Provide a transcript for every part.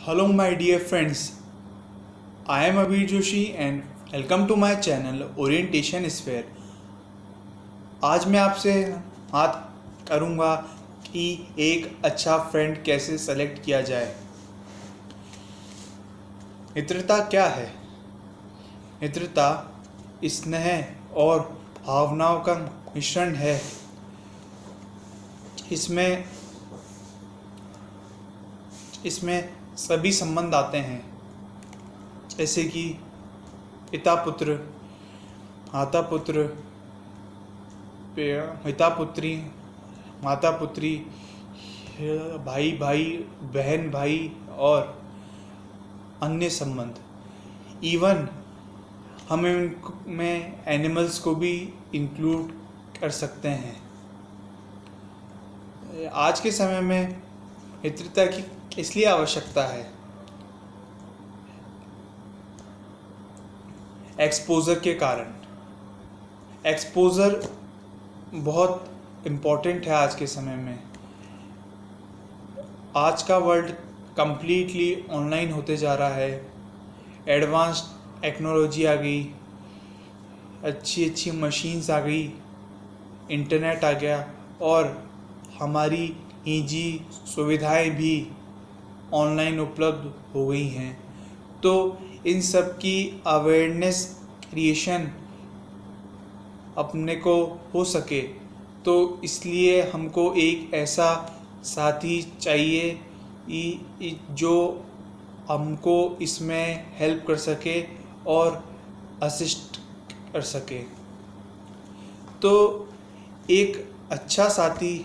Hello, my dear friends. I am Abir Joshi and welcome to my channel Orientation Sphere. आज मैं आपसे बात करूँगा कि एक अच्छा फ्रेंड कैसे सेलेक्ट किया जाए। मित्रता क्या है? मित्रता स्नेह और भावनाओं का मिश्रण है। इसमें सभी संबंध आते हैं, जैसे कि पिता पुत्र, माता पुत्र, पिता पुत्री, माता पुत्री, भाई भाई, बहन भाई और अन्य संबंध। इवन हम इनमें एनिमल्स को भी इंक्लूड कर सकते हैं। आज के समय में मित्रता की इसलिए आवश्यकता है, एक्सपोज़र के कारण। एक्सपोज़र बहुत इम्पोर्टेंट है आज के समय में। आज का वर्ल्ड कंप्लीटली ऑनलाइन होते जा रहा है। एडवांस टेक्नोलॉजी आ गई, अच्छी अच्छी मशीन्स आ गई, इंटरनेट आ गया और हमारी निजी सुविधाएं भी ऑनलाइन उपलब्ध हो गई हैं। तो इन सब की अवेयरनेस क्रिएशन अपने को हो सके, तो इसलिए हमको एक ऐसा साथी चाहिए जो हमको इसमें हेल्प कर सके और असिस्ट कर सके। तो एक अच्छा साथी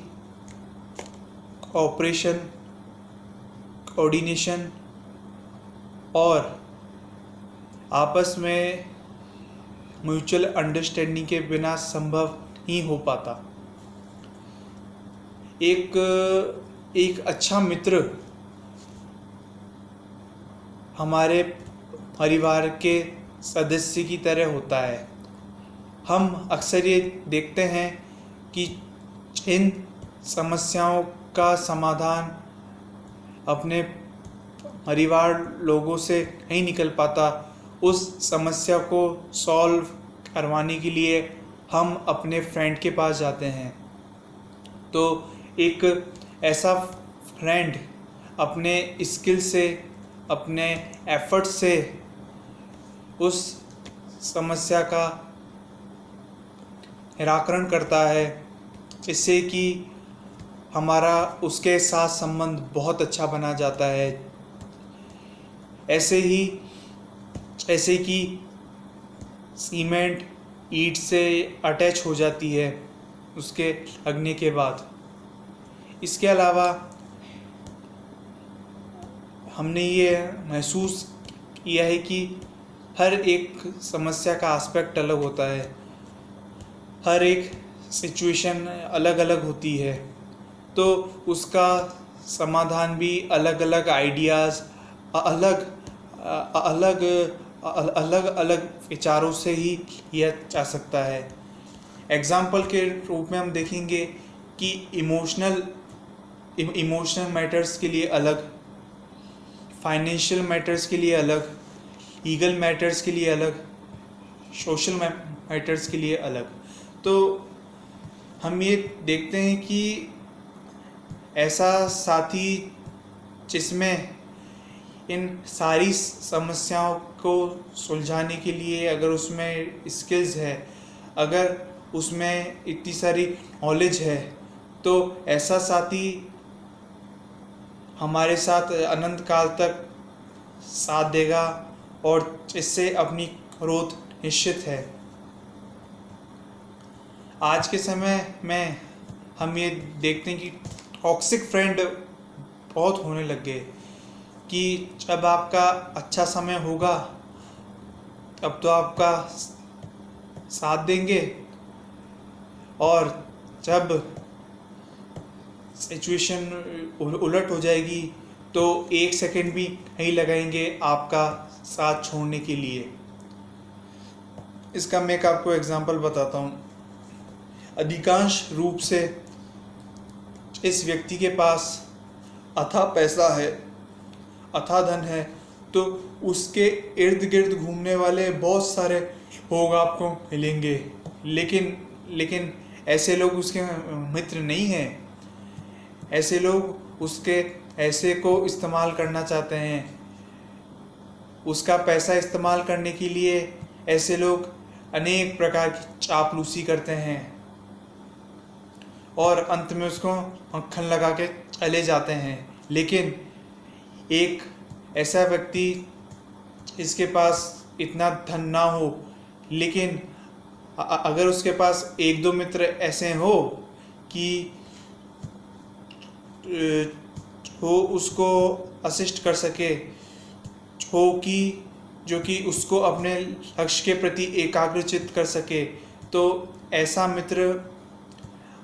कोऑपरेशन, कोऑर्डिनेशन और आपस में म्यूचुअल अंडरस्टैंडिंग के बिना संभव ही हो पाता। एक अच्छा मित्र हमारे परिवार के सदस्य की तरह होता है। हम अक्सर ये देखते हैं कि इन समस्याओं का समाधान अपने परिवार लोगों से नहीं निकल पाता। उस समस्या को सॉल्व करवाने के लिए हम अपने फ्रेंड के पास जाते हैं। तो एक ऐसा फ्रेंड अपने स्किल से, अपने एफर्ट से उस समस्या का निराकरण करता है, जिससे कि हमारा उसके साथ संबंध बहुत अच्छा बना जाता है। ऐसे कि सीमेंट ईंट से अटैच हो जाती है उसके लगने के बाद। इसके अलावा हमने ये महसूस किया है कि हर एक समस्या का एस्पेक्ट अलग होता है, हर एक सिचुएशन अलग अलग होती है, तो उसका समाधान भी अलग अलग आइडियाज़, अलग अलग विचारों से ही किया जा सकता है। एग्जाम्पल के रूप में हम देखेंगे कि इमोशनल मैटर्स के लिए अलग, फाइनेंशियल मैटर्स के लिए अलग, लीगल मैटर्स के लिए अलग, सोशल मैटर्स के लिए अलग। तो हम ये देखते हैं कि ऐसा साथी जिसमें इन सारी समस्याओं को सुलझाने के लिए अगर उसमें स्किल्स है, अगर उसमें इतनी सारी नॉलेज है, तो ऐसा साथी हमारे साथ अनंत काल तक साथ देगा और इससे अपनी ग्रोथ निश्चित है। आज के समय में हम ये देखते हैं कि टॉक्सिक फ्रेंड बहुत होने लग गए, कि जब आपका अच्छा समय होगा तब तो आपका साथ देंगे, और जब सिचुएशन उलट हो जाएगी तो एक सेकंड भी नहीं लगाएंगे आपका साथ छोड़ने के लिए। इसका मैं एक आपको एग्जांपल बताता हूँ। अधिकांश रूप से इस व्यक्ति के पास अथाह पैसा है, अथाह धन है तो उसके इर्द गिर्द घूमने वाले बहुत सारे लोग आपको मिलेंगे, लेकिन ऐसे लोग उसके मित्र नहीं हैं। ऐसे लोग उसके ऐसे को इस्तेमाल करना चाहते हैं। उसका पैसा इस्तेमाल करने के लिए ऐसे लोग अनेक प्रकार की चापलूसी करते हैं और अंत में उसको मक्खन लगा के चले जाते हैं। लेकिन एक ऐसा व्यक्ति जिसके पास इतना धन ना हो, लेकिन अगर उसके पास एक दो मित्र ऐसे हो कि वो उसको असिस्ट कर सके, जो कि उसको अपने लक्ष्य के प्रति एकाग्रचित कर सके, तो ऐसा मित्र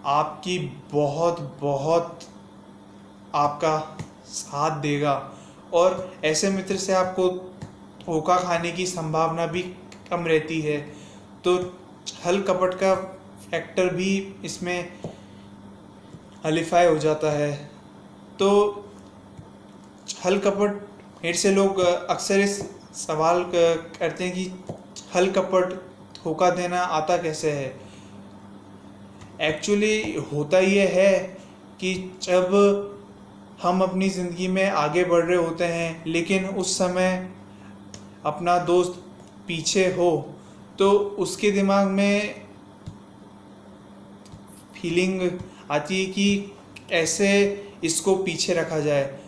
आपकी बहुत बहुत आपका साथ देगा और ऐसे मित्र से आपको धोखा खाने की संभावना भी कम रहती है। तो छल कपट का फैक्टर भी इसमें हलीफाई हो जाता है। तो छल कपट, मेरे से लोग अक्सर इस सवाल करते हैं कि छल कपट धोखा देना आता कैसे है। एक्चुअली होता ये है कि जब हम अपनी ज़िंदगी में आगे बढ़ रहे होते हैं, लेकिन उस समय अपना दोस्त पीछे हो, तो उसके दिमाग में फीलिंग आती है कि ऐसे इसको पीछे रखा जाए।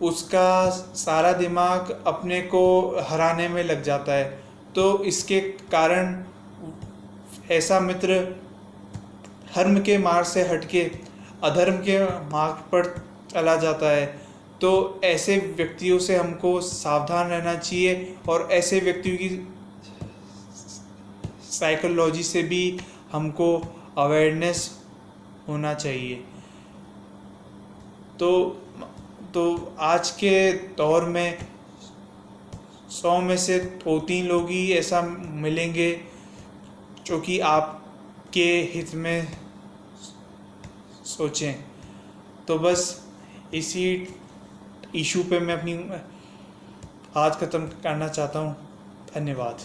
उसका सारा दिमाग अपने को हराने में लग जाता है। तो इसके कारण ऐसा मित्र धर्म के मार्ग से हटके अधर्म के मार्ग पर चला जाता है। तो ऐसे व्यक्तियों से हमको सावधान रहना चाहिए और ऐसे व्यक्तियों की साइकोलॉजी से भी हमको अवेयरनेस होना चाहिए। तो आज के दौर में 100 में से 2-3 लोग ही ऐसा मिलेंगे जो कि आपके हित में सोचें। तो बस इसी इशू पे मैं अपनी बात ख़त्म करना चाहता हूँ। धन्यवाद।